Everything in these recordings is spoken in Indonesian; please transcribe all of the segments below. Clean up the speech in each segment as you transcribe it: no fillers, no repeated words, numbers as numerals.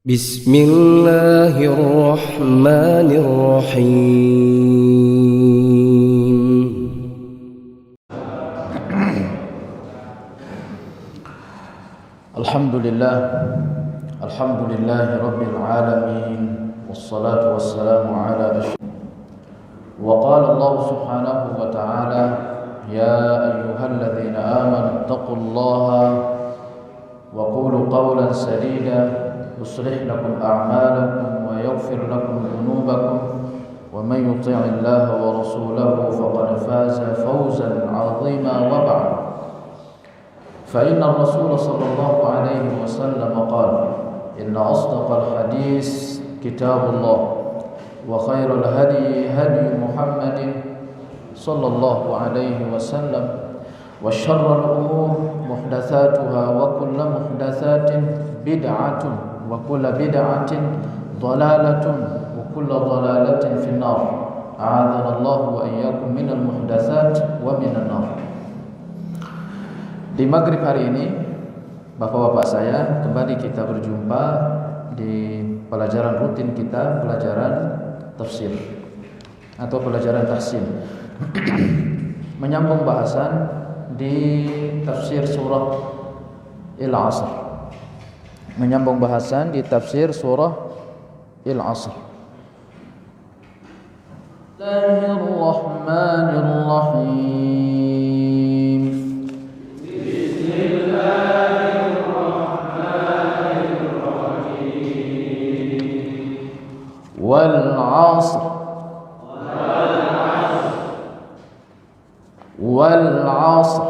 بسم الله الرحمن الرحيم. الحمد لله رب العالمين والصلاة والسلام على أشرف. وقال الله سبحانه وتعالى يا أيها الذين آمنوا اتقوا الله وقولوا قولا سديدا يصلح لكم أعمالكم ويغفر لكم ذنوبكم ومن يطع الله ورسوله فقد فاز فوزا عظيما. وبعد، فإن الرسول صلى الله عليه وسلم قال إن أصدق الحديث كتاب الله وخير الهدي هدي محمد صلى الله عليه وسلم وشر الأمور محدثاتها وكل محدثات بدعة وكل بدعة ضلالة وكل ضلالة في النار. أعاذنا الله وإياكم من المحدثات ومن النار. Di maghrib hari ini, bapak-bapak saya, kembali kita berjumpa di pelajaran rutin kita, pelajaran tafsir atau pelajaran tahsin, menyambung bahasan di tafsir surah Al-Asr. Menyambung bahasan di tafsir surah Al-Asr. Bismillahirrahmanirrahim. Bismillahirrahmanirrahim. Wal-'asr. Wal-'asr.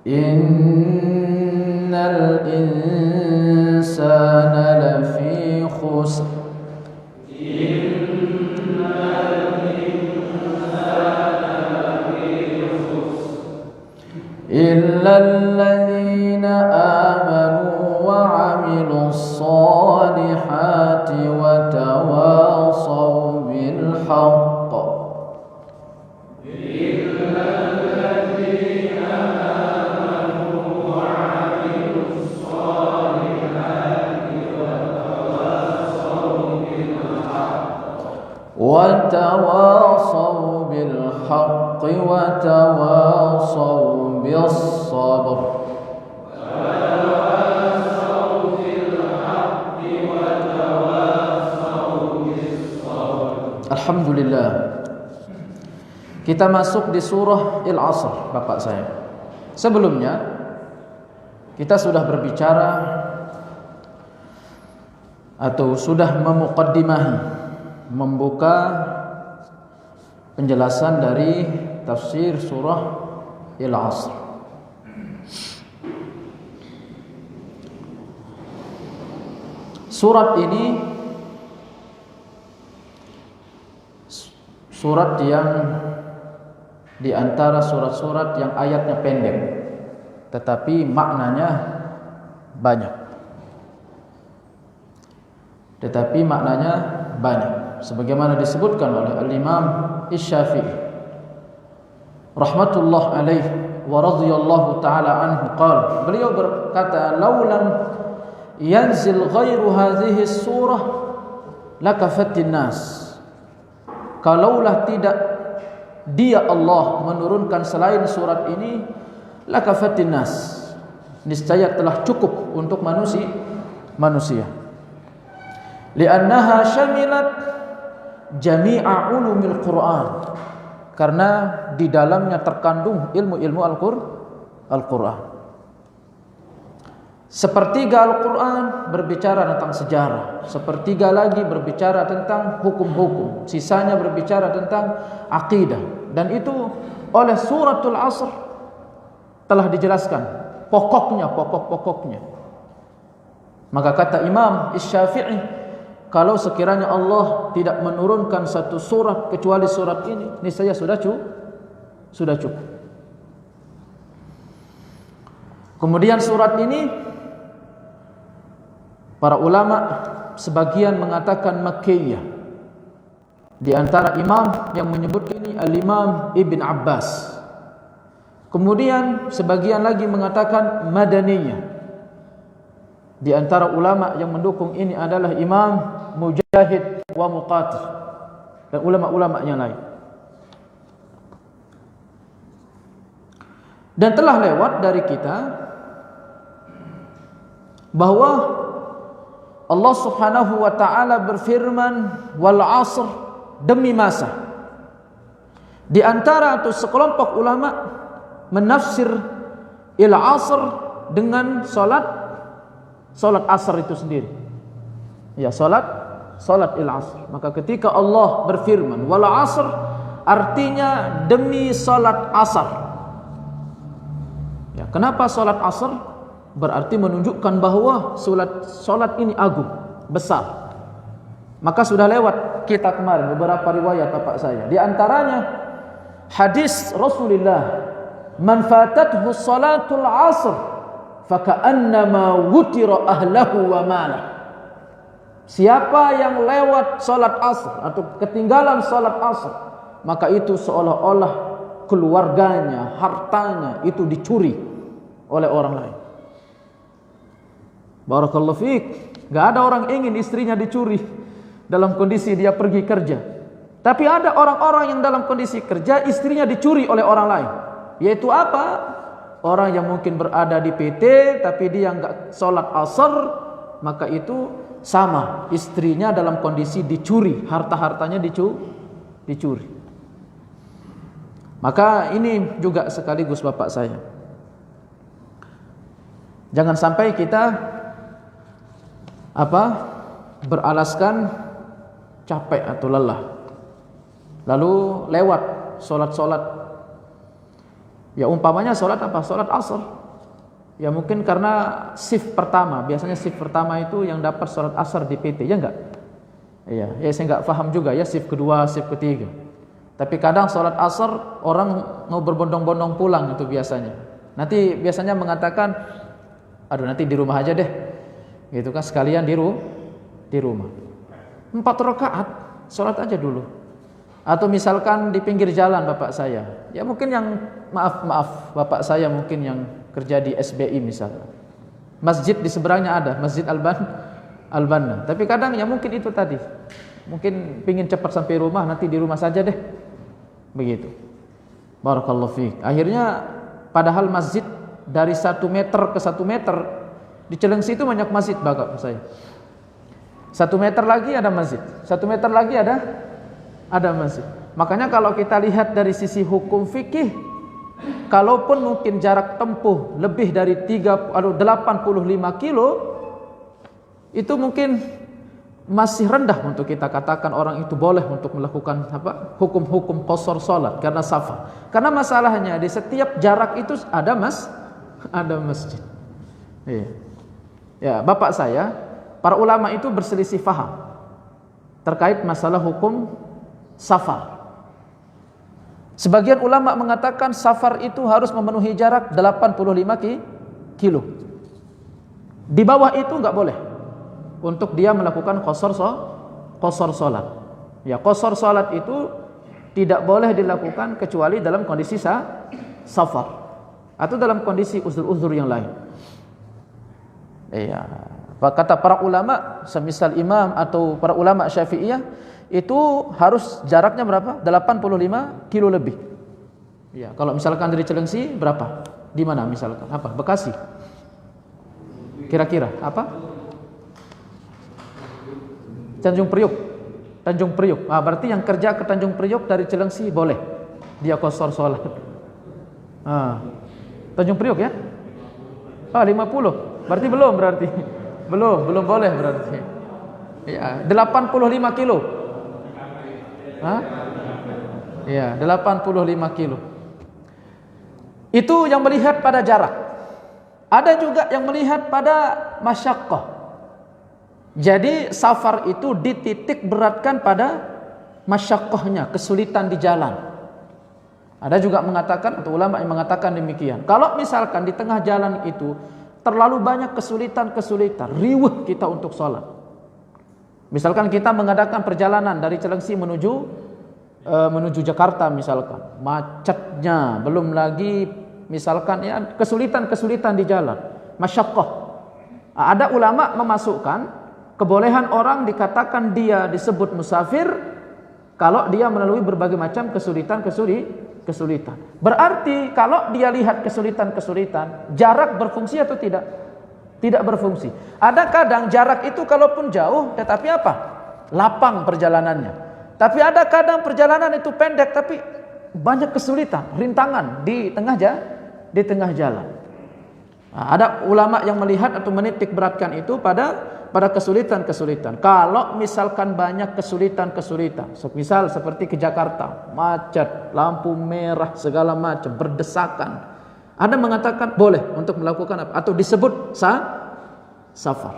Innal insana lafi khusr. Illa alladhina amanu wa 'amilus salihati wa tawasaw bil haqq. وتواصوا بالحق وتواصوا بالصبر. Alhamdulillah, kita masuk di surah Al-Asr, bapak saya. Sebelumnya kita sudah berbicara atau sudah memuqaddimahi, membuka penjelasan dari tafsir surah Al-Asr. Surat ini surat yang di antara surat-surat yang ayatnya pendek tetapi maknanya banyak. Sebagaimana disebutkan oleh Al-Imam Asy-Syafi'i rahmatullah alaihi wa radhiyallahu taala anhu qala, beliau berkata, laulam yanzil ghairu hadhihi surah lakafatin nas. Kalaulah tidak dia Allah menurunkan selain surat ini, lakafatin nas, niscaya telah cukup untuk manusia. Li'annaha syamilat jami'a ulumil Qur'an, karena di dalamnya terkandung ilmu-ilmu Al-Qur'an. Sepertiga Al-Qur'an berbicara tentang sejarah, sepertiga lagi berbicara tentang hukum-hukum, sisanya berbicara tentang akidah. Dan itu oleh suratul Asr telah dijelaskan pokok-pokoknya. Maka kata Imam Asy-Syafi'i, kalau sekiranya Allah tidak menurunkan satu surat kecuali surat ini, niscaya sudah cukup. Kemudian surat ini, para ulama sebagian mengatakan Makkiyah. Di antara imam yang menyebut ini Al-Imam Ibn Abbas. Kemudian sebagian lagi mengatakan Madaniyah. Di antara ulama yang mendukung ini adalah Imam Mujahid wa Muqatil dan ulama-ulama yang lain. Dan telah lewat dari kita bahwa Allah Subhanahu wa taala berfirman, wal 'asr, demi masa. Di antara atau sekelompok ulama menafsir il 'asr dengan salat asar itu sendiri. Ya, salat il 'asr. Maka ketika Allah berfirman wal 'asr, artinya demi salat asar. Ya, kenapa salat asar? Berarti menunjukkan bahwa salat ini agung, besar. Maka sudah lewat kita kemarin beberapa riwayat bapak saya. Di antaranya hadis Rasulullah, man fatathu salatul asr faka'annama wutira ahlahu wa malah. Siapa yang lewat salat asr atau ketinggalan salat asr, maka itu seolah-olah keluarganya, hartanya itu dicuri oleh orang lain. Barakallahu fiik. Gak ada orang ingin istrinya dicuri dalam kondisi dia pergi kerja. Tapi ada orang-orang yang dalam kondisi kerja istrinya dicuri oleh orang lain. Yaitu apa? Orang yang mungkin berada di PT tapi dia enggak sholat asar, maka itu sama, istrinya dalam kondisi dicuri, harta-hartanya dicuri. Maka ini juga sekaligus bapak saya, jangan sampai kita beralaskan capek atau lelah lalu lewat solat. Ya umpamanya solat asar. Ya mungkin karena shift pertama, biasanya shift pertama itu yang dapat solat asar di PT, ya enggak? Ya saya enggak paham juga ya shift kedua, shift ketiga. Tapi kadang solat asar orang mau berbondong-bondong pulang itu biasanya. Nanti biasanya mengatakan, aduh nanti di rumah aja deh. Gitu kan, sekalian di rumah. 4 rakaat sholat aja dulu. Atau misalkan di pinggir jalan bapak saya, ya mungkin yang maaf bapak saya mungkin yang kerja di SBI misalnya, masjid di seberangnya ada Masjid Al-Banna. Tapi kadang ya mungkin itu tadi, mungkin pingin cepat sampai rumah, nanti di rumah saja deh, begitu. Barakallahu fiik. Akhirnya padahal masjid dari 1 meter ke 1 meter di Cilengsi itu banyak masjid bapak saya. 1 meter lagi ada masjid, 1 meter lagi ada masjid. Makanya kalau kita lihat dari sisi hukum fikih, kalaupun mungkin jarak tempuh lebih dari 85 kilo, itu mungkin masih rendah untuk kita katakan orang itu boleh untuk melakukan hukum-hukum qasar salat karena safar. Karena masalahnya di setiap jarak itu ada masjid. Iya. Ya, bapak saya, para ulama itu berselisih faham terkait masalah hukum safar. Sebagian ulama mengatakan safar itu harus memenuhi jarak 85 kilo. Di bawah itu enggak boleh untuk dia melakukan qasar salat. Ya, qasar salat itu tidak boleh dilakukan kecuali dalam kondisi safar atau dalam kondisi uzur-uzur yang lain. Iya, kata para ulama, semisal imam atau para ulama Syafi'iyah, itu harus jaraknya berapa? 85 kilo lebih. Ya, kalau misalkan dari Cilengsi berapa? Di mana misalkan? Bekasi. Kira-kira apa? Tanjung Priok. Berarti yang kerja ke Tanjung Priok dari Cilengsi boleh dia qasar salat. Tanjung Priok ya? 50. Berarti belum boleh berarti. Ya, 85 kilo. Ya, 85 kilo. Itu yang melihat pada jarak. Ada juga yang melihat pada masyaqqah. Jadi safar itu dititik beratkan pada masyaqqahnya, kesulitan di jalan. Ada juga mengatakan, atau ulama yang mengatakan demikian. Kalau misalkan di tengah jalan itu terlalu banyak kesulitan, riweuh kita untuk sholat. Misalkan kita mengadakan perjalanan dari Cilengsi menuju Jakarta misalkan, macetnya, belum lagi misalkan ya kesulitan di jalan, masyaqqah. Ada ulama memasukkan kebolehan orang dikatakan dia disebut musafir kalau dia melalui berbagai macam kesulitan. Berarti kalau dia lihat kesulitan, jarak berfungsi atau tidak? Tidak berfungsi. Ada kadang jarak itu kalaupun jauh, tetapi apa? Lapang perjalanannya. Tapi ada kadang perjalanan itu pendek, tapi banyak kesulitan, rintangan di tengah jalan. Nah, ada ulama yang melihat atau menitik beratkan itu pada kesulitan. Kalau misalkan banyak kesulitan, misal seperti ke Jakarta, macet, lampu merah, segala macam, berdesakan. Ada mengatakan boleh untuk melakukan apa? Atau disebut safar.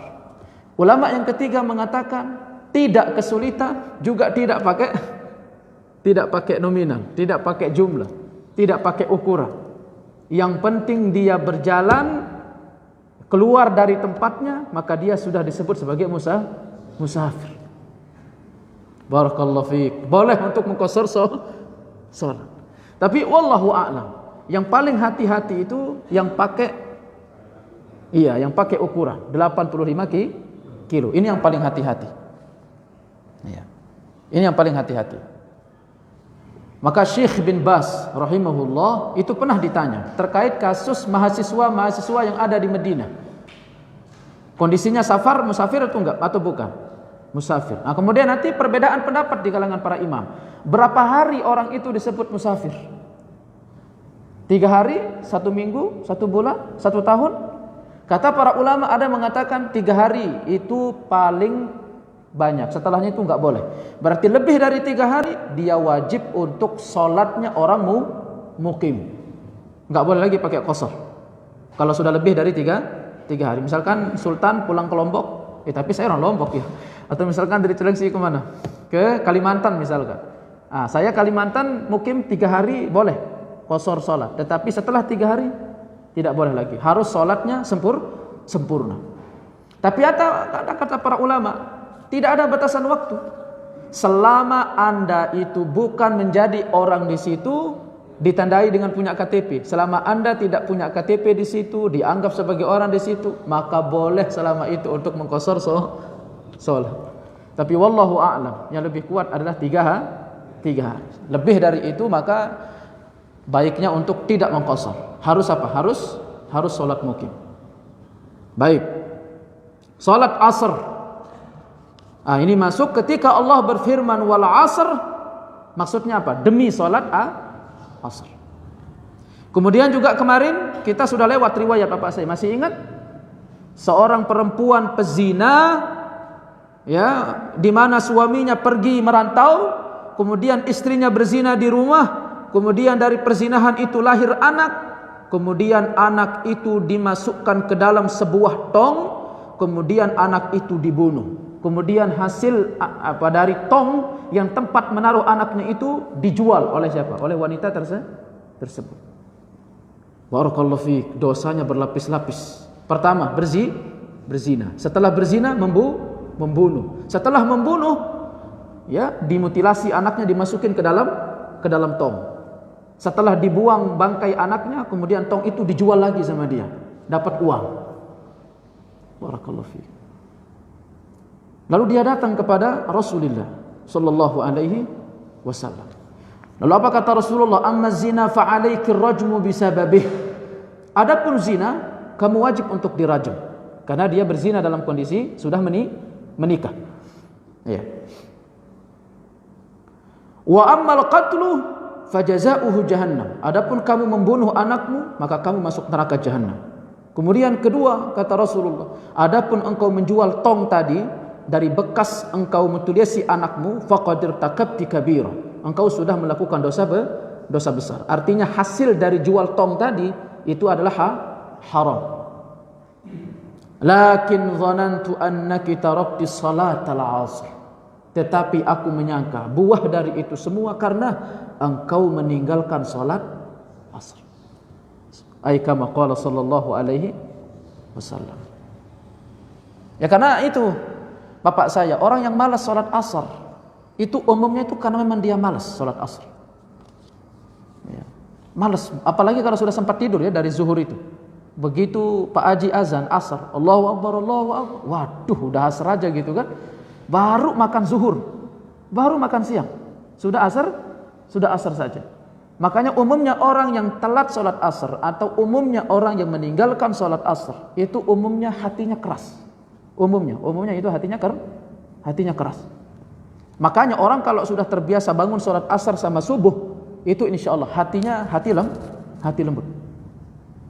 Ulama yang ketiga mengatakan tidak kesulitan, juga tidak pakai nominal, tidak pakai jumlah, tidak pakai ukuran. Yang penting dia berjalan keluar dari tempatnya, maka dia sudah disebut sebagai musafir. Barakallahu fiik. Boleh untuk mengqashar salat. Tapi wallahu a'lam, yang paling hati-hati itu yang pakai ukuran 85 kilo. Ini yang paling hati-hati. Iya. Ini yang paling hati-hati. Maka Syekh bin Baz rahimahullah itu pernah ditanya terkait kasus mahasiswa yang ada di Madinah. Kondisinya musafir atau bukan? Musafir. Nah, kemudian nanti perbedaan pendapat di kalangan para imam. Berapa hari orang itu disebut musafir? 3 hari, 1 minggu, 1 bulan, 1 tahun? Kata para ulama ada mengatakan 3 hari itu paling banyak, setelahnya itu enggak boleh. Berarti lebih dari 3 hari dia wajib untuk sholatnya orang mukim. Enggak boleh lagi pakai qashar. Kalau sudah lebih dari 3 hari. Misalkan Sultan pulang ke Lombok, tapi saya orang Lombok ya. Atau misalkan dari Cilengsi ke mana? Ke Kalimantan misalkan. Saya Kalimantan mukim 3 hari boleh qashar sholat. Tetapi setelah 3 hari tidak boleh lagi. Harus sholatnya sempurna. Tapi ada kata para ulama, tidak ada batasan waktu. Selama Anda itu bukan menjadi orang di situ, ditandai dengan punya KTP. Selama Anda tidak punya KTP di situ, dianggap sebagai orang di situ, maka boleh selama itu untuk mengqashar salat. Tapi wallahu a'lam, yang lebih kuat adalah 3 hari. Lebih dari itu maka baiknya untuk tidak mengqashar. Harus apa? Harus salat mukim. Baik. Salat asar. Ini masuk ketika Allah berfirman wal asr, maksudnya apa? Demi salat asr. Kemudian juga kemarin kita sudah lewat riwayat Bapak saya, masih ingat? Seorang perempuan pezina ya, di mana suaminya pergi merantau, kemudian istrinya berzina di rumah, kemudian dari perzinahan itu lahir anak, kemudian anak itu dimasukkan ke dalam sebuah tong, kemudian anak itu dibunuh. Kemudian hasil dari tong yang tempat menaruh anaknya itu dijual oleh siapa? Oleh wanita tersebut. Barakallahu fiik. Dosanya berlapis-lapis. Pertama, berzina. Setelah berzina membunuh. Setelah membunuh, ya, dimutilasi anaknya, dimasukin ke dalam tong. Setelah dibuang bangkai anaknya, kemudian tong itu dijual lagi sama dia, dapat uang. Barakallahu fiik. Lalu dia datang kepada Rasulullah sallallahu alaihi wasallam. Lalu apa kata Rasulullah? Amma zina fa alaikir rajmu bisababih. Adapun zina, kamu wajib untuk dirajam karena dia berzina dalam kondisi sudah menikah. Ya. Wa ammal qatlu fajazauhu jahannam. Adapun kamu membunuh anakmu, maka kamu masuk neraka jahanam. Kemudian kedua kata Rasulullah, adapun engkau menjual tong tadi dari bekas engkau mutilasi anakmu, faqadir takabti kabira, engkau sudah melakukan dosa besar. Artinya hasil dari jual tong tadi itu adalah haram. Lakin dhanantu annaki tarakti salatal asr. Tetapi aku menyangka buah dari itu semua karena engkau meninggalkan salat asar. Ay kama qala sallallahu alaihi wasallam. Ya karena itu bapak saya, orang yang malas salat asar itu umumnya itu karena memang dia malas salat asar. Ya. Malas, apalagi kalau sudah sempat tidur ya dari zuhur itu. Begitu Pak Haji azan asar, Allahu Akbar, Allahu Akbar. Waduh, udah asar aja gitu kan. Baru makan zuhur, baru makan siang. Sudah asar saja. Makanya umumnya orang yang telat sholat asar atau umumnya orang yang meninggalkan sholat asar itu umumnya hatinya keras. Umumnya itu hatinya keras. Makanya orang kalau sudah terbiasa bangun sholat asar sama subuh, itu insya Allah hati lembut.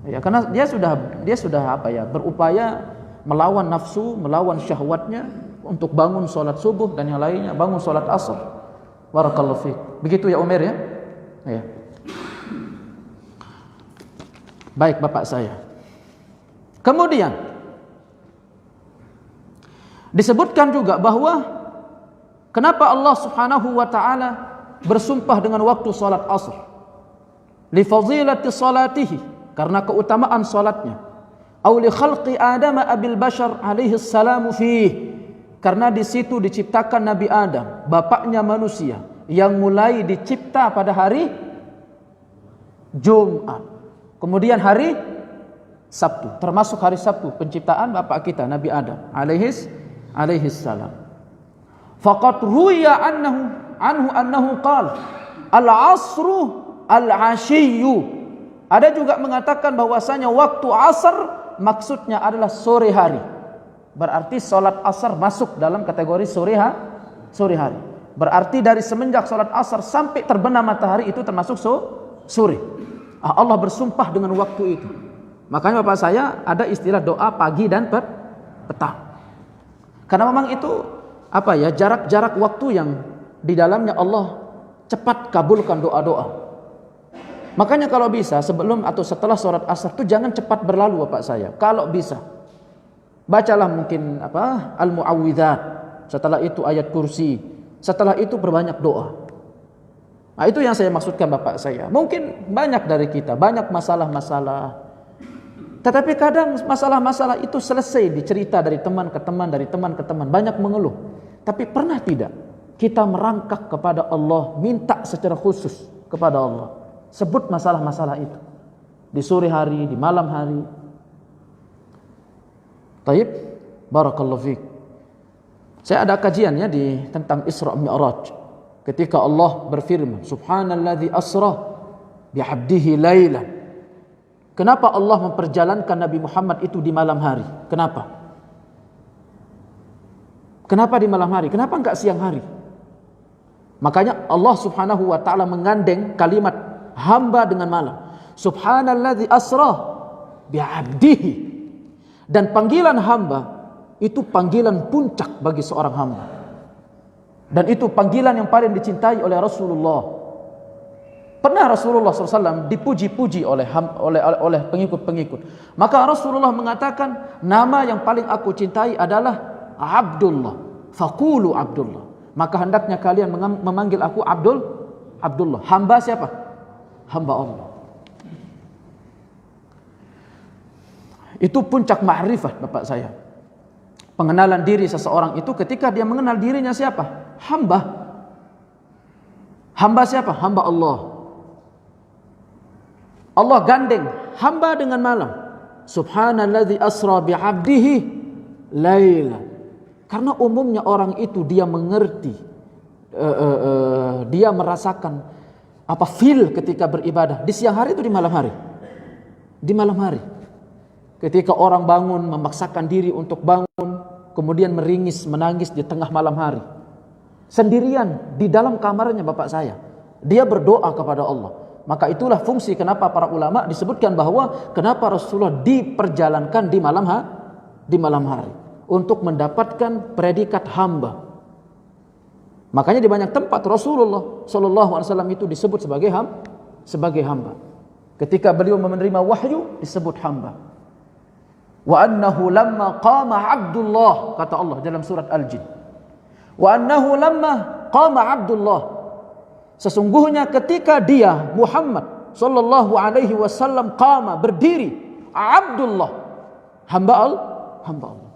Ya, karena dia sudah berupaya melawan nafsu, melawan syahwatnya untuk bangun sholat subuh dan yang lainnya, bangun sholat asar. Barakallahu fiik. Begitu ya Umar ya. Ya. Baik bapak saya. Kemudian disebutkan juga bahwa kenapa Allah Subhanahu wa taala bersumpah dengan waktu salat asar? Li fadilati salatihi, karena keutamaan salatnya. Aw li khalqi Adam abil bashar alaihi salamu fihi, karena di situ diciptakan Nabi Adam, bapaknya manusia, yang mulai dicipta pada hari Jumat. Kemudian hari Sabtu, termasuk hari Sabtu penciptaan bapak kita Nabi Adam alaihi salam. Faqad ruya annahu qala al-'asru al-'ashiyyu. Ada juga mengatakan bahwasanya waktu asar maksudnya adalah sore hari. Berarti salat asar masuk dalam kategori sore hari. Berarti dari semenjak salat asar sampai terbenam matahari itu termasuk sore. Allah bersumpah dengan waktu itu. Makanya bapak saya ada istilah doa pagi dan petang. Karena memang itu jarak-jarak waktu yang di dalamnya Allah cepat kabulkan doa-doa. Makanya kalau bisa sebelum atau setelah sholat asar itu jangan cepat berlalu bapak saya. Kalau bisa bacalah mungkin al-mu'awwidzat, setelah itu ayat kursi, setelah itu berbanyak doa. Nah, itu yang saya maksudkan bapak saya. Mungkin banyak dari kita banyak masalah-masalah, tetapi kadang masalah-masalah itu selesai dicerita dari teman ke teman, banyak mengeluh. Tapi pernah tidak kita merangkak kepada Allah, minta secara khusus kepada Allah, sebut masalah-masalah itu di sore hari, di malam hari. Taib, barakallahu fiik. Saya ada kajiannya tentang Isra Mi'raj. Ketika Allah berfirman, Subhanalladzi asra bi'abdihi lailan. Kenapa Allah memperjalankan Nabi Muhammad itu di malam hari? Kenapa? Kenapa di malam hari? Kenapa enggak siang hari? Makanya Allah Subhanahu wa taala menggandeng kalimat hamba dengan malam. Subhanalladzi asra bi'abdihi. Dan panggilan hamba itu panggilan puncak bagi seorang hamba. Dan itu panggilan yang paling dicintai oleh Rasulullah. Pernah Rasulullah SAW dipuji-puji oleh pengikut-pengikut. Maka Rasulullah mengatakan, nama yang paling aku cintai adalah Abdullah. Faqulu Abdullah. Maka hendaknya kalian memanggil aku Abdullah. Hamba siapa? Hamba Allah. Itu puncak ma'rifah bapak saya. Pengenalan diri seseorang itu ketika dia mengenal dirinya siapa? Hamba. Hamba siapa? Hamba Allah. Allah gandeng hamba dengan malam. Subhanalladzi asra bi'abdihi laila. Karena umumnya orang itu dia mengerti, dia merasakan feel ketika beribadah di siang hari itu di malam hari. Di malam hari. Ketika orang bangun memaksakan diri untuk bangun, kemudian meringis, menangis di tengah malam hari. Sendirian di dalam kamarnya bapak saya. Dia berdoa kepada Allah. Maka itulah fungsi kenapa para ulama disebutkan bahwa kenapa Rasulullah diperjalankan di malam hari untuk mendapatkan predikat hamba. Makanya di banyak tempat Rasulullah SAW itu disebut sebagai hamba. Ketika beliau menerima wahyu disebut hamba. Wa annahu lamma qama Abdullah, kata Allah dalam surat Al-Jin. Wa annahu lamma qama Abdullah, sesungguhnya ketika dia Muhammad sallallahu alaihi wasallam qama berdiri, Abdullah, hamba Allah.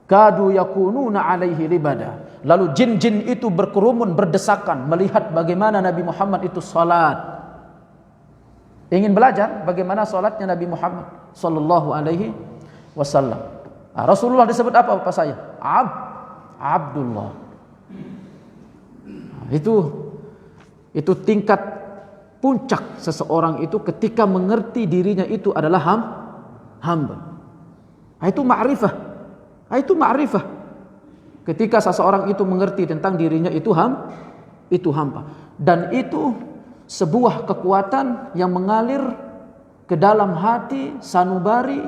Kadu yakununa alaihi libada. Lalu jin-jin itu berkerumun berdesakan melihat bagaimana Nabi Muhammad itu salat. ingin belajar bagaimana salatnya Nabi Muhammad sallallahu alaihi wasallam. Nah, Rasulullah disebut apa Bapak saya? Abdullah. Nah, itu tingkat puncak seseorang itu ketika mengerti dirinya itu adalah hamba. Nah, itu ma'rifah. Nah, itu ma'rifah. Ketika seseorang itu mengerti tentang dirinya itu hamba. Dan itu sebuah kekuatan yang mengalir ke dalam hati sanubari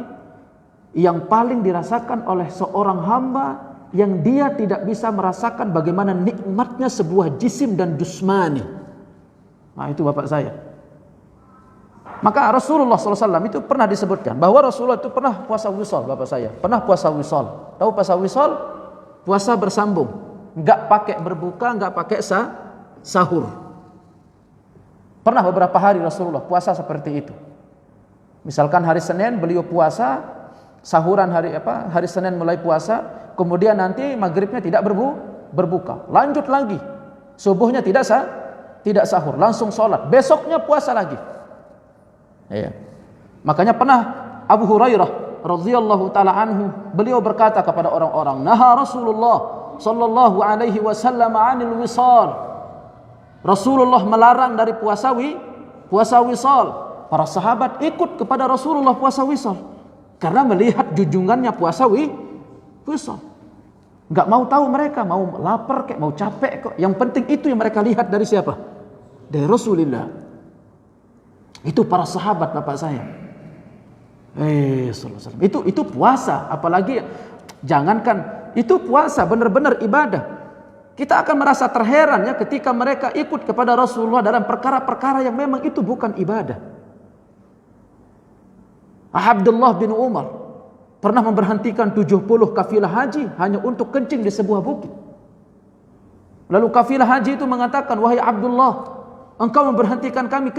yang paling dirasakan oleh seorang hamba yang dia tidak bisa merasakan bagaimana nikmatnya sebuah jisim dan jusmani. Nah, itu Bapak saya. Maka Rasulullah SAW itu pernah disebutkan bahwa Rasulullah itu pernah puasa wisal, Bapak saya. Pernah puasa wisal. Tahu puasa wisal? Puasa bersambung. Enggak pakai berbuka, enggak pakai sahur. Pernah beberapa hari Rasulullah puasa seperti itu. Misalkan hari Senin beliau puasa, sahuran hari Senin mulai puasa, kemudian nanti maghribnya tidak berbuka. Lanjut lagi. Subuhnya tidak sahur, langsung sholat. Besoknya puasa lagi. Ya. Makanya pernah Abu Hurairah radhiyallahu taala anhu beliau berkata kepada orang-orang, "Naha Rasulullah sallallahu alaihi wasallam 'anil wisal." Rasulullah melarang dari puasa wisal. Para sahabat ikut kepada Rasulullah puasa wisal karena melihat junjungannya puasa wisal. Enggak mau tahu mereka mau lapar kayak mau capek kok. Yang penting itu yang mereka lihat dari siapa? Dari Rasulullah. Itu para sahabat Bapak saya. Itu puasa, apalagi jangankan itu puasa, benar-benar ibadah. Kita akan merasa terheran ya ketika mereka ikut kepada Rasulullah dalam perkara-perkara yang memang itu bukan ibadah. Abdullah bin Umar pernah memberhentikan 70 kafilah haji hanya untuk kencing di sebuah bukit. Lalu kafilah haji itu mengatakan, "Wahai Abdullah, engkau memberhentikan kami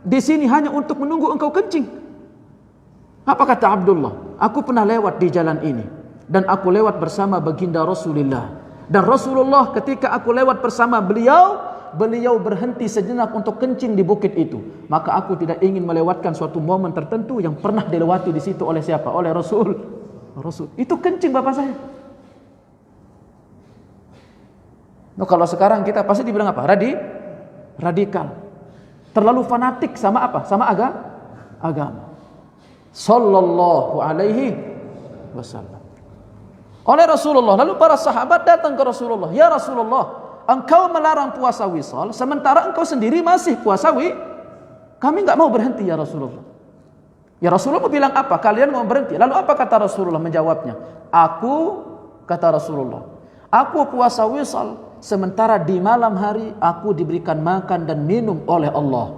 di sini hanya untuk menunggu engkau kencing." Apa kata Abdullah? "Aku pernah lewat di jalan ini dan aku lewat bersama baginda Rasulullah. Dan Rasulullah ketika aku lewat bersama beliau berhenti sejenak untuk kencing di bukit itu. Maka aku tidak ingin melewatkan suatu momen tertentu yang pernah dilewati di situ oleh siapa? Oleh Rasul. Itu kencing Bapak saya. Nah, kalau sekarang kita pasti dibilang apa? Radikal. Terlalu fanatik sama apa? Sama agama. Sallallahu alaihi wasallam. Oleh Rasulullah. Lalu para sahabat datang ke Rasulullah. "Ya Rasulullah, engkau melarang puasa wisal, sementara engkau sendiri masih puasa kami enggak mau berhenti ya Rasulullah." Ya Rasulullah bilang apa? "Kalian mau berhenti." Lalu apa kata Rasulullah menjawabnya? Kata Rasulullah, "Aku puasa wisal, sementara di malam hari aku diberikan makan dan minum oleh Allah."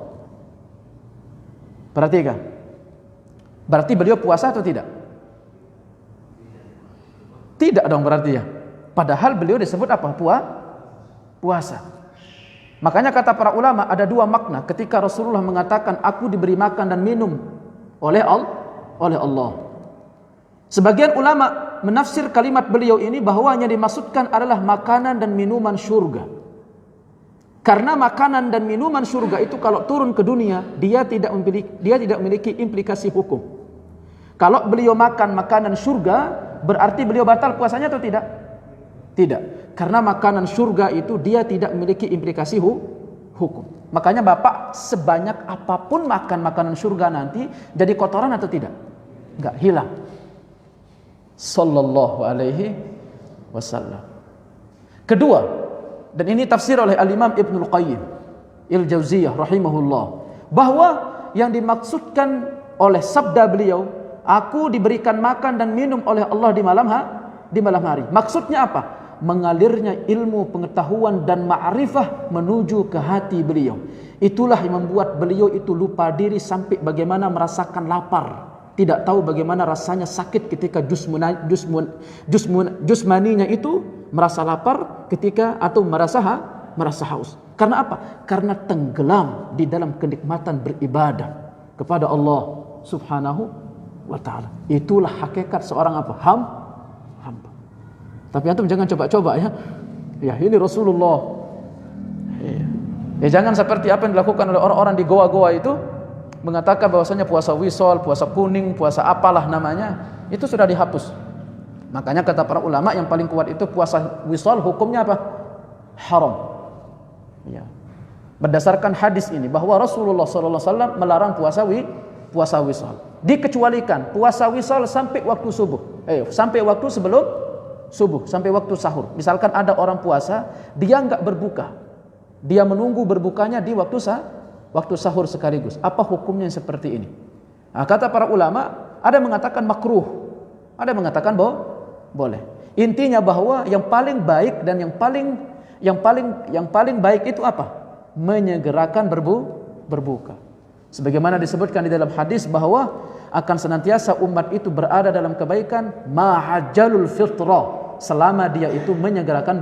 Perhatikan. Berarti beliau puasa atau tidak? Tidak dong berarti ya. Padahal beliau disebut apa? Puasa. Makanya kata para ulama ada dua makna ketika Rasulullah mengatakan aku diberi makan dan minum oleh Allah. Sebagian ulama menafsir kalimat beliau ini bahwa yang dimaksudkan adalah makanan dan minuman surga. Karena makanan dan minuman surga itu kalau turun ke dunia dia tidak memiliki implikasi hukum. Kalau beliau makan makanan surga berarti beliau batal puasanya atau tidak? Tidak. Karena makanan surga itu dia tidak memiliki implikasi hukum. Makanya Bapak sebanyak apapun makan makanan surga nanti jadi kotoran atau tidak? Enggak, hilang. Sallallahu alaihi wasallam. Kedua, dan ini tafsir oleh Al-Imam Ibnul Qayyim Al-Jauziyah rahimahullah, bahwa yang dimaksudkan oleh sabda beliau, aku diberikan makan dan minum oleh Allah di malam hari. Maksudnya apa? Mengalirnya ilmu, pengetahuan dan ma'rifah menuju ke hati beliau. Itulah yang membuat beliau itu lupa diri sampai bagaimana merasakan lapar. Tidak tahu bagaimana rasanya sakit ketika jusmaninya itu merasa lapar ketika atau merasa haus. Karena apa? Karena tenggelam di dalam kenikmatan beribadah kepada Allah Subhanahu wa ta'ala. Itulah hakikat seorang apa? Hamba. Tapi antum jangan coba-coba ya. Ya, ini Rasulullah. Ya, jangan seperti apa yang dilakukan oleh orang-orang di goa-goa itu. mengatakan bahwasanya puasa wisol, puasa kuning, puasa apalah namanya, itu sudah dihapus. Makanya kata para ulama yang paling kuat itu puasa wisol hukumnya apa? Haram. Ya. Berdasarkan hadis ini bahwa Rasulullah SAW melarang puasa wisol. Dikecualikan puasa wisol sampai waktu subuh. Sampai waktu sebelum subuh, sampai waktu sahur. Misalkan ada orang puasa, dia enggak berbuka. Dia menunggu berbukanya di waktu sahur sekaligus. Apa hukumnya yang seperti ini? Nah, kata para ulama, ada yang mengatakan makruh, ada yang mengatakan boleh. Intinya bahwa yang paling baik dan yang paling baik itu apa? Menyegerakan berbuka. Sebagaimana disebutkan di dalam hadis bahwa akan senantiasa umat itu berada dalam kebaikan ma'ajalul fitrah, selama dia itu menyegerakan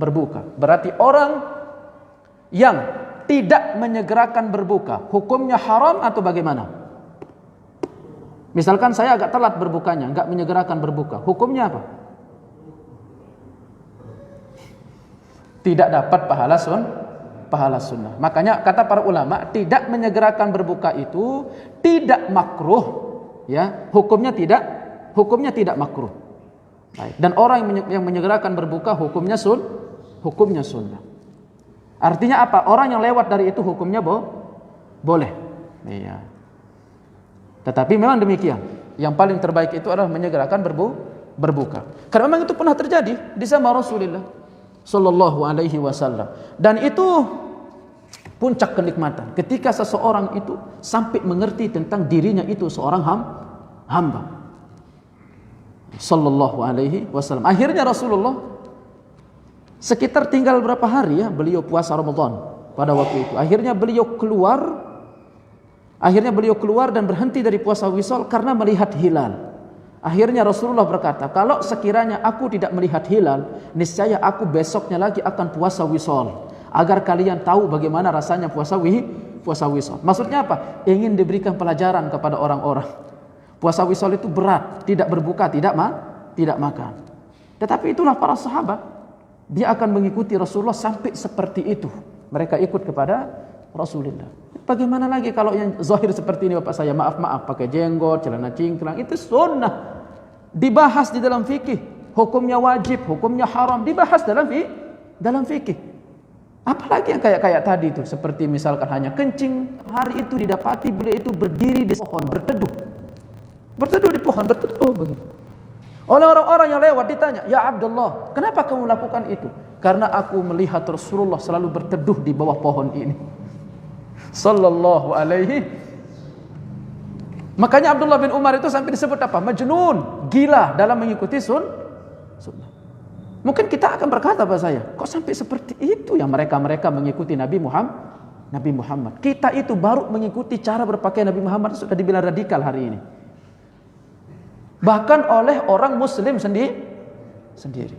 berbuka. Berarti orang yang tidak menyegerakan berbuka hukumnya haram atau bagaimana? Misalkan saya agak telat berbukanya, enggak menyegerakan berbuka, hukumnya apa? Tidak dapat pahala sunnah. Makanya kata para ulama, tidak menyegerakan berbuka itu tidak makruh, ya, hukumnya tidak makruh. Baik. Dan orang yang menyegerakan berbuka hukumnya sunnah. Artinya apa? Orang yang lewat dari itu hukumnya boleh. Iya. Tetapi memang demikian. Yang paling terbaik itu adalah menyegerakan berbuka. Karena memang itu pernah terjadi di zaman Rasulullah sallallahu alaihi wasallam. Dan itu puncak kenikmatan ketika seseorang itu sampai mengerti tentang dirinya itu seorang hamba. Sallallahu alaihi wasallam. Akhirnya Rasulullah sekitar tinggal berapa hari ya beliau puasa Ramadan pada waktu itu. Akhirnya beliau keluar dan berhenti dari puasa wisol karena melihat hilal. Akhirnya Rasulullah berkata, kalau sekiranya aku tidak melihat hilal, niscaya aku besoknya lagi akan puasa wisol, agar kalian tahu bagaimana rasanya puasa wisol. Maksudnya apa? Ingin diberikan pelajaran kepada orang-orang. Puasa wisol itu berat, tidak berbuka, tidak makan. Tetapi itulah para sahabat, dia akan mengikuti Rasulullah sampai seperti itu. Mereka ikut kepada Rasulullah. Bagaimana lagi kalau yang zahir seperti ini bapak saya, maaf pakai jenggot, celana cingkrang, itu sunnah. Dibahas di dalam fikih, hukumnya wajib, hukumnya haram, dibahas dalam fikih. Apalagi yang kayak tadi itu, seperti misalkan hanya kencing, hari itu didapati beliau itu berdiri di pohon, berteduh di pohon, berteduh begitu. Oleh orang-orang yang lewat ditanya, "Ya Abdullah, kenapa kamu lakukan itu?" "Karena aku melihat Rasulullah selalu berteduh di bawah pohon ini." Sallallahu alaihi. Makanya Abdullah bin Umar itu sampai disebut apa? Majnun, gila dalam mengikuti sunnah. Mungkin kita akan berkata bahwa saya, kok sampai seperti itu yang mereka mengikuti Nabi Muhammad. Kita itu baru mengikuti cara berpakaian Nabi Muhammad sudah dibilang radikal hari ini. Bahkan oleh orang muslim sendiri.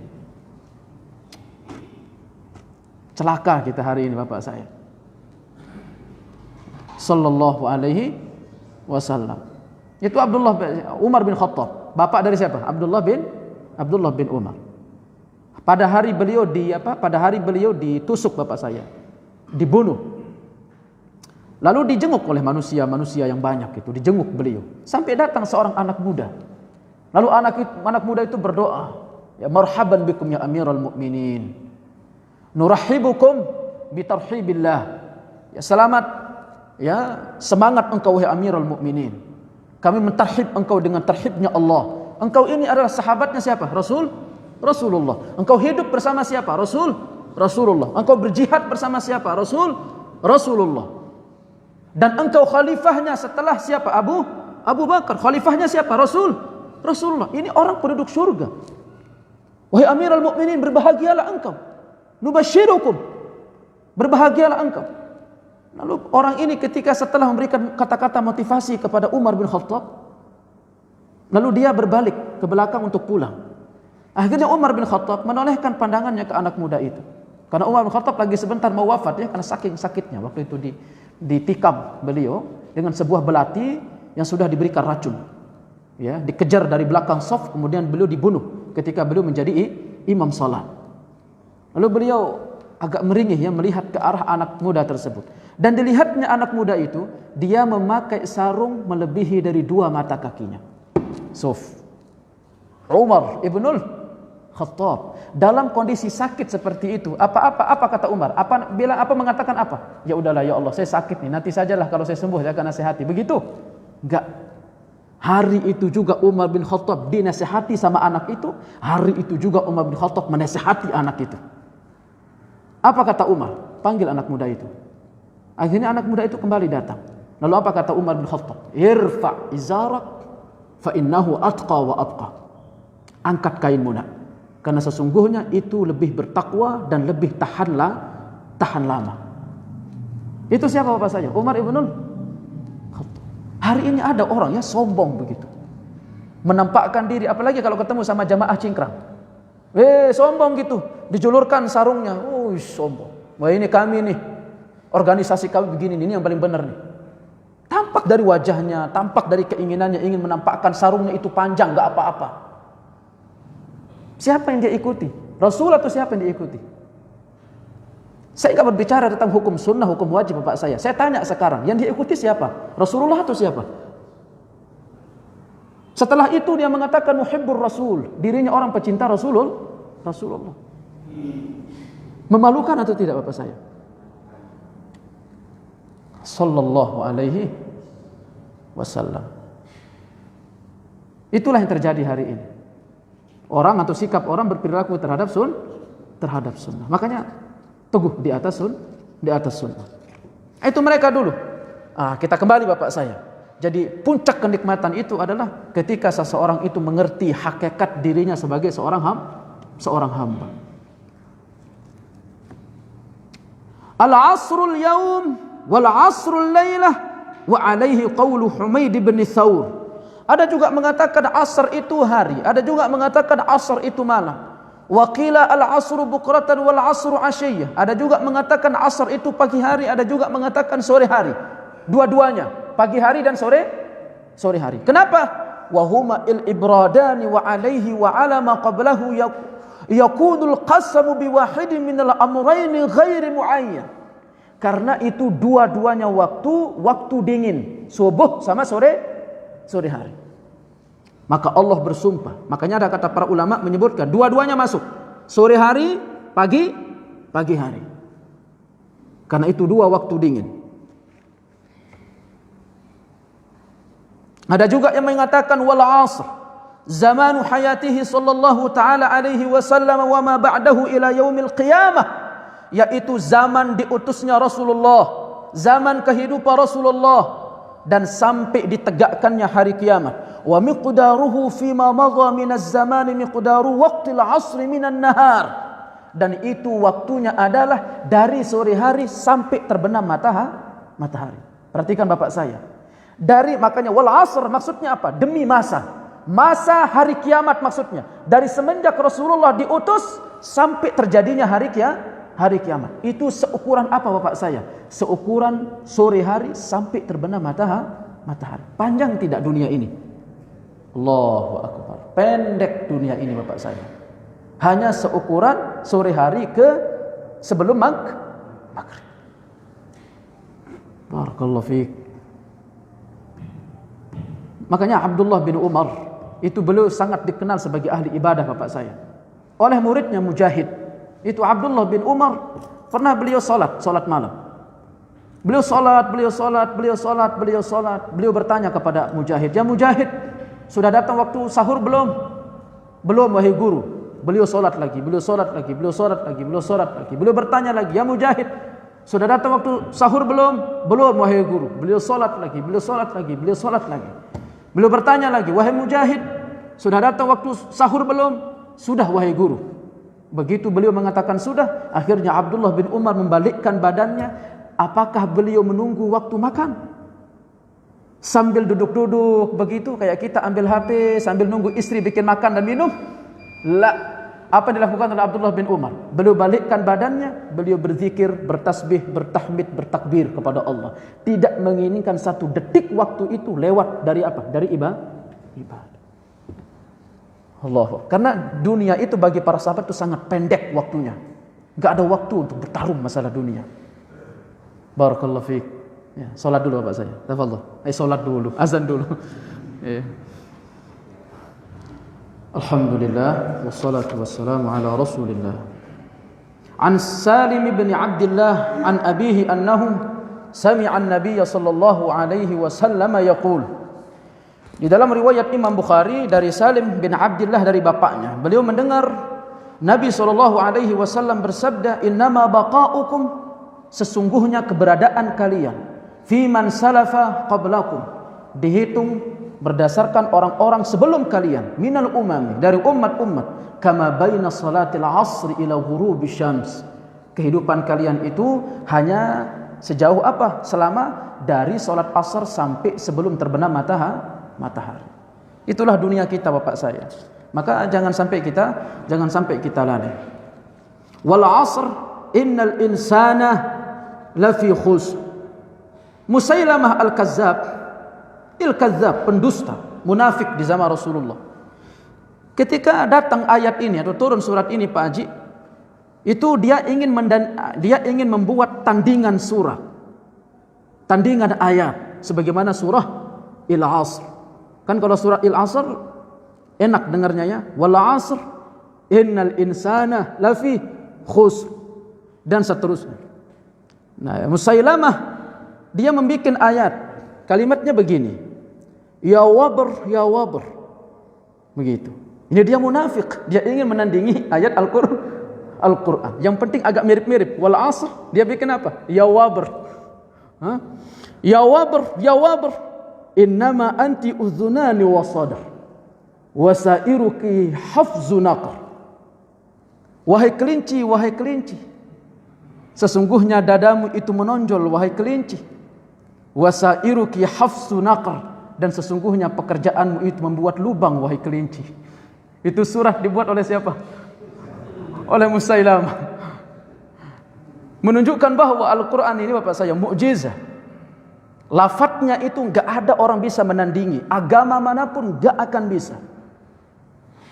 Celaka kita hari ini bapak saya. Sallallahu alaihi wasallam. Itu Umar bin Khattab. Bapak dari siapa? Abdullah bin Umar. Pada hari beliau ditusuk bapak saya. Dibunuh. Lalu dijenguk oleh manusia yang banyak itu, dijenguk beliau. Sampai datang seorang anak muda. Lalu anak muda itu berdoa, "Ya marhaban bikum ya Amirul Mukminin. Nurahibukum bitarhibillah." Ya selamat, ya semangat engkau wahai Amirul Mukminin. Kami mentarhib engkau dengan tarhibnya Allah. Engkau ini adalah sahabatnya siapa? Rasulullah. Engkau hidup bersama siapa? Rasulullah. Engkau berjihad bersama siapa? Rasulullah. Dan engkau khalifahnya setelah siapa? Abu Bakar. Khalifahnya siapa? Rasulullah. Ini orang penduduk surga. Wahai Amirul Mukminin, berbahagialah engkau. Nubashirukum. Berbahagialah engkau. Lalu orang ini ketika setelah memberikan kata-kata motivasi kepada Umar bin Khattab, lalu dia berbalik ke belakang untuk pulang. Akhirnya Umar bin Khattab menolehkan pandangannya ke anak muda itu. Karena Umar bin Khattab lagi sebentar mau wafat ya, karena saking sakitnya waktu itu ditikam beliau dengan sebuah belati yang sudah diberikan racun. Ya, dikejar dari belakang saf, kemudian beliau dibunuh ketika beliau menjadi imam salat. Lalu beliau agak meringih ya melihat ke arah anak muda tersebut. Dan dilihatnya anak muda itu, dia memakai sarung melebihi dari 2 mata kakinya. Umar ibnul Khattab dalam kondisi sakit seperti itu, apa kata Umar? Mengatakan apa? Ya udahlah ya Allah, saya sakit nih, nanti sajalah kalau saya sembuh saya akan nasihati. Begitu? Enggak. Hari itu juga Umar bin Khattab dinasihati sama anak itu, hari itu juga Umar bin Khattab menasihati anak itu. Apa kata Umar? Panggil anak muda itu. Akhirnya anak muda itu kembali datang. Lalu apa kata Umar bin Khattab? Irfa' izarak fa innahu atqa wa abqa. Angkat kainmu nak, karena sesungguhnya itu lebih bertakwa dan lebih tahan lama. Itu siapa bapak saya? Umar ibnul Khattab. Hari ini ada orang ya sombong begitu, menampakkan diri, apalagi kalau ketemu sama jamaah cingkrang. Sombong gitu, dijulurkan sarungnya. Sombong. Wah, ini kami nih, organisasi kami begini, ini yang paling benar nih. Tampak dari wajahnya, tampak dari keinginannya ingin menampakkan sarungnya itu panjang, enggak apa-apa. Siapa yang dia ikuti? Rasul atau siapa yang dia ikuti? Saya enggak berbicara tentang hukum sunnah, hukum wajib bapak saya. Saya tanya sekarang, yang dia ikuti siapa? Rasulullah atau siapa? Setelah itu dia mengatakan muhibbur rasul, dirinya orang pecinta Rasulullah. Memalukan atau tidak bapak saya? Sallallahu alaihi wasallam. Itulah yang terjadi hari ini. Orang atau sikap orang berperilaku terhadap sunnah. Makanya teguh di atas sunnah. Itu mereka dulu. Kita kembali bapak saya. Jadi puncak kenikmatan itu adalah ketika seseorang itu mengerti hakikat dirinya sebagai seorang hamba. Al-asrul yaum wal asrul laylah wa alaihi qawlu Humaid bin Thawr. Ada juga mengatakan asar itu hari, ada juga mengatakan asar itu malam. Wa qila al-asru bukratan wal asru asyiyah. Ada juga mengatakan asar itu pagi hari, ada juga mengatakan sore hari. Dua-duanya, pagi hari dan sore hari. Kenapa? Wa huma il-ibradani wa alaihi wa ala ma qablahu yakunul qasamu biwahidin minal amrayni ghairi muayyan. Karena itu dua-duanya waktu dingin, subuh sama sore hari. Maka Allah bersumpah. Makanya ada kata para ulama menyebutkan dua-duanya masuk. Sore hari, pagi hari. Karena itu dua waktu dingin. Ada juga yang mengatakan wal asr, zamanu hayatihi sallallahu taala alaihi wasallam wa ma ba'dahu ila yaumil qiyamah, yaitu zaman diutusnya Rasulullah, zaman kehidupan Rasulullah dan sampai ditegakkannya hari kiamat. Wa miqdaruhu fima madha minaz zaman miqdaru waqtil 'asri minan nahar. Dan itu waktunya adalah dari sore hari sampai terbenam matahari. Perhatikan bapak saya. Makanya wal 'asr maksudnya apa? Demi masa hari kiamat maksudnya. Dari semenjak Rasulullah diutus sampai terjadinya hari kiamat. Itu seukuran apa bapak saya? Seukuran sore hari sampai terbenam matahari. Panjang tidak dunia ini? Allahu akbar. Pendek dunia ini bapak saya. Hanya seukuran sore hari ke sebelum maghrib. Barakallahu fiik. Makanya Abdullah bin Umar itu beliau sangat dikenal sebagai ahli ibadah bapak saya. Oleh muridnya Mujahid. Itu Abdullah bin Umar pernah beliau salat malam. Beliau salat. Beliau bertanya kepada Mujahid, "Ya Mujahid, sudah datang waktu sahur belum?" "Belum wahai guru." Beliau salat lagi. Beliau bertanya lagi, "Ya Mujahid, sudah datang waktu sahur belum?" "Belum wahai guru." Beliau salat lagi. Beliau bertanya lagi, "Wahai Mujahid, sudah datang waktu sahur belum?" "Sudah wahai guru." Begitu beliau mengatakan sudah, akhirnya Abdullah bin Umar membalikkan badannya. Apakah beliau menunggu waktu makan? Sambil duduk-duduk begitu kayak kita ambil HP sambil nunggu istri bikin makan dan minum? La. Apa yang dilakukan oleh Abdullah bin Umar? Beliau balikkan badannya, beliau berzikir, bertasbih, bertahmid, bertakbir kepada Allah. Tidak menginginkan satu detik waktu itu lewat dari apa? Dari ibadah. Allah. Karena dunia itu bagi para sahabat itu sangat pendek waktunya. Enggak ada waktu untuk bertarung masalah dunia. Barakallahu fiik. Ya, salat dulu Bapak saya. Tafadhol. Salat dulu, azan dulu. Ya. Alhamdulillah wassalatu wassalamu ala Rasulillah. An Salim bin Abdullah an abihi annahu sami'a an-nabiy sallallahu alaihi wasallam yaqul. Di dalam riwayat Imam Bukhari dari Salim bin Abdullah dari bapaknya, beliau mendengar Nabi sallallahu alaihi wasallam bersabda, "Innama baqa'ukum", sesungguhnya keberadaan kalian, "fi man salafa qablakum", dihitung berdasarkan orang-orang sebelum kalian, minal umami, dari umat-umat, kama baina salatil asri ila ghurubi syams. Kehidupan kalian itu hanya sejauh apa? Selama dari salat asar sampai sebelum terbenam matahari. Itulah dunia kita Bapak saya. Maka jangan sampai kita lalai. Wal asr innal insana lafi khusr. Musailamah al-Kazzab, pendusta, munafik di zaman Rasulullah. Ketika datang ayat ini atau turun surat ini Pak Haji, itu dia ingin membuat tandingan surat, tandingan ayat, sebagaimana surah Al-Asr. Kan kalau surah Al-Asr enak dengarnya ya, wal asr innal insana lafi khusr, dan seterusnya. Nah, Musailamah dia membuat ayat, kalimatnya begini, ya wabr, ya wabr, begitu. Ini dia munafik, dia ingin menandingi ayat Al-Quran. Yang penting agak mirip-mirip. Wal asr, dia bikin apa? Ya wabr, ya wabr, ya wabr, innama anti udhunani wa sadr, wasairuki hafzu naqr. Wahai kelinci, wahai kelinci, sesungguhnya dadamu itu menonjol, wahai kelinci. Wasairuki hafzu naqr, dan sesungguhnya pekerjaanmu itu membuat lubang, wahai kelinci. Itu surat dibuat oleh siapa? Oleh Musailamah. Menunjukkan bahwa Al-Quran ini Bapak saya mukjizat. Lafadznya itu enggak ada orang bisa menandingi, agama manapun enggak akan bisa.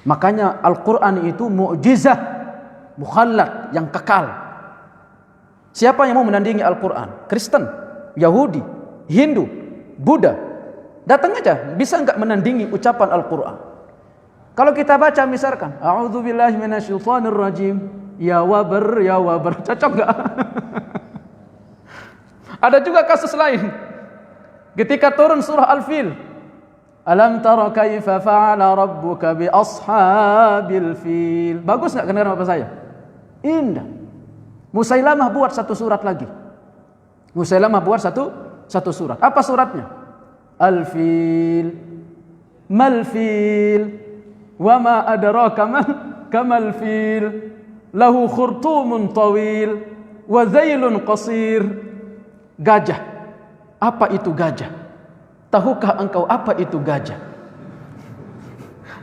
Makanya Al-Quran itu mukjizat mukhallad, yang kekal. Siapa yang mau menandingi Al-Quran? Kristen, Yahudi, Hindu, Buddha, datang aja, bisa enggak menandingi ucapan Al-Quran? Kalau kita baca misalkan, a'udzubillahi minasyaitonir rajim, ya wabr, ya wabr, cocok enggak? Ada juga kasus lain. Ketika turun surah Al-Fil, alam tara kaifa fa'ala rabbuka bi ashabil fil. Bagus enggak kedengaran Bapak saya? Indah. Musailamah buat satu surat lagi. Musailamah buat satu surat. Apa suratnya? Al-Fil. Mal fil? Wa ma adraka kamal fil? Lahu khurtumun tawil wa zailun qasir. Gajah. Apa itu gajah? Tahukah engkau apa itu gajah?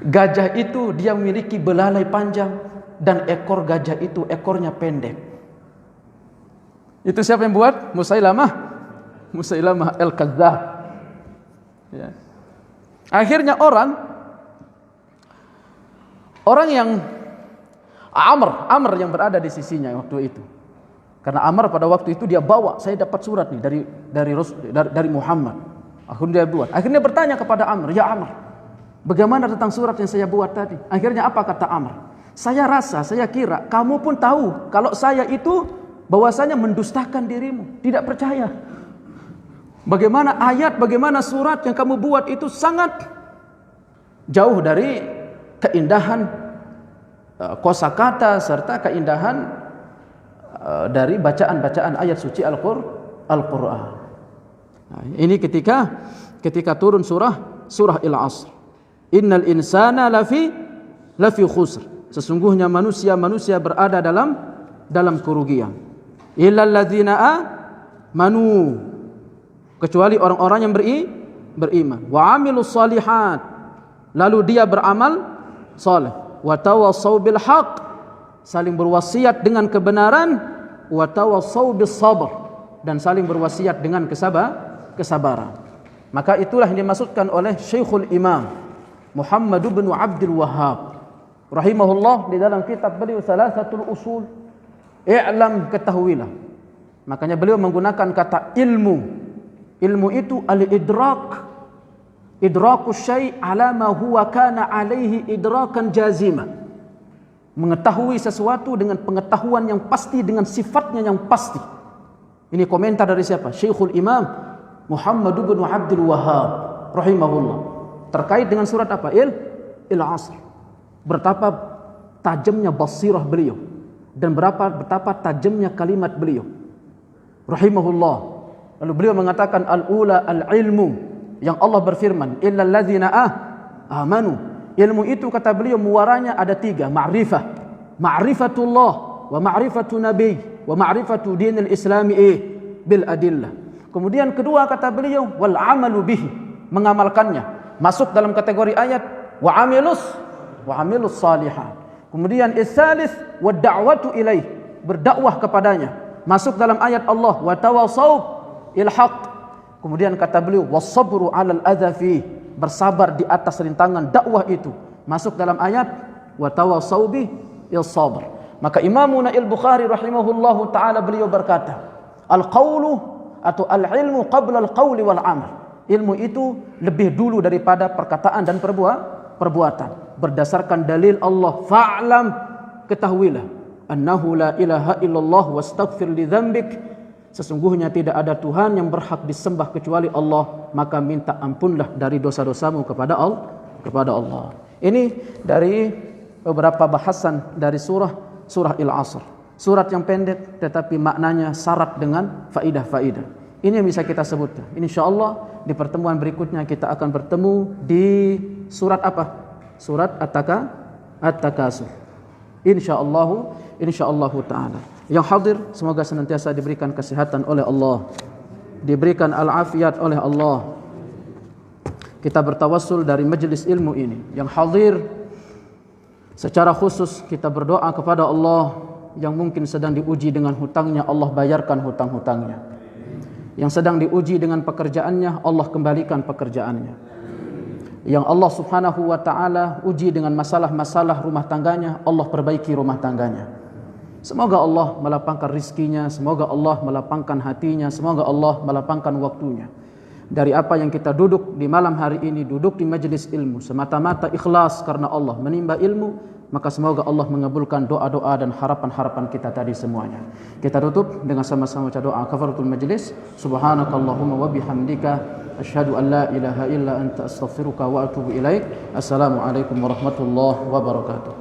Gajah itu dia memiliki belalai panjang, dan ekor gajah itu ekornya pendek. Itu siapa yang buat? Musailamah al-Kadzdzab. Ya. Akhirnya orang yang Amr yang berada di sisinya waktu itu. Karena Amr pada waktu itu dia bawa, saya dapat surat nih dari Muhammad. Akhirnya dia buat. Akhirnya bertanya kepada Amr, ya Amr, bagaimana tentang surat yang saya buat tadi? Akhirnya apa kata Amr? Saya kira kamu pun tahu kalau saya itu bahwasanya mendustakan dirimu, tidak percaya. Bagaimana ayat, bagaimana surat yang kamu buat itu sangat jauh dari keindahan kosakata serta keindahan dari bacaan-bacaan ayat suci Al-Quran. Nah, ini ketika turun surah Al-Asr. Innal insana lafi khusr. Sesungguhnya manusia berada dalam kerugian. Illal ladzina amanu, kecuali orang-orang yang beriman. Wa amilus solihat, lalu dia beramal saleh. Wa tawassau bil haqq, saling berwasiat dengan kebenaran. Wa tawassau bis sabr, dan saling berwasiat dengan kesabaran. Maka itulah yang dimaksudkan oleh Syekhul Imam Muhammad bin Abdul Wahhab rahimahullah di dalam kitab beliau Salasatul Usul. I'lam, ketahuilah, Makanya beliau menggunakan kata ilmu. Ilmu itu al-idrak. Idrakus syai' ala ma huwa kana alaihi idrakan jazima. Mengetahui sesuatu dengan pengetahuan yang pasti, dengan sifatnya yang pasti. Ini komentar dari siapa? Syekhul Imam Muhammad bin Abdul Wahhab rahimahullah. Terkait dengan surat apa? Il-Asr. Betapa tajamnya basirah beliau dan betapa tajamnya kalimat beliau rahimahullah. Lalu beliau mengatakan al-ula al-ilmu, yang Allah berfirman illal ladzina amanu. Ilmu itu kata beliau muaranya ada 3, ma'rifah, ma'rifatullah wa ma'rifatu nabi wa ma'rifatu dinil islami bil adillah. Kemudian kedua kata beliau wal amalu bihi, mengamalkannya, masuk dalam kategori ayat wa amilus salihat. Kemudian tsalits wa da'watu ilaih, berdakwah kepadanya, masuk dalam ayat Allah wa tawassaw il haqq. Kemudian kata beliau was-sabru 'alal adza fi, bersabar di atas rintangan dakwah itu, masuk dalam ayat wa tawassaw bil sabr. Maka Imamuna al-Bukhari rahimahullahu taala beliau berkata, al-qaulu atau al-ilmu qabla al-qauli wal amal. Ilmu itu lebih dulu daripada perkataan dan perbuatan. Berdasarkan dalil Allah, fa'lam, ketahuilah, annahu la ilaha illallah wastaghfir li dzambik, sesungguhnya tidak ada Tuhan yang berhak disembah kecuali Allah, maka minta ampunlah dari dosa-dosamu kepada Allah. Ini dari beberapa bahasan dari surah Al-Asr. Surat yang pendek tetapi maknanya syarat dengan faidah-faidah. Ini yang bisa kita sebutkan. Insyaallah di pertemuan berikutnya kita akan bertemu di surat apa? Surat At-Takasur. Insyaallah taala. Yang hadir semoga senantiasa diberikan kesehatan oleh Allah, diberikan al-afiat oleh Allah. Kita bertawassul dari majelis ilmu ini. Yang hadir secara khusus kita berdoa kepada Allah yang mungkin sedang diuji dengan hutangnya, Allah bayarkan hutang-hutangnya. Yang sedang diuji dengan pekerjaannya, Allah kembalikan pekerjaannya. Yang Allah subhanahu wa ta'ala uji dengan masalah-masalah rumah tangganya, Allah perbaiki rumah tangganya. Semoga Allah melapangkan rizkinya, semoga Allah melapangkan hatinya, semoga Allah melapangkan waktunya. Dari apa yang kita duduk di malam hari ini, duduk di majelis ilmu, semata-mata ikhlas karena Allah, menimba ilmu, maka semoga Allah mengabulkan doa-doa dan harapan-harapan kita tadi semuanya. Kita tutup dengan sama-sama baca doa kafaratul majlis. Subhanakallahumma wa bihamdika asyhadu an la ilaha illa anta astaghfiruka wa atubu ilaik. Assalamualaikum warahmatullahi wabarakatuh.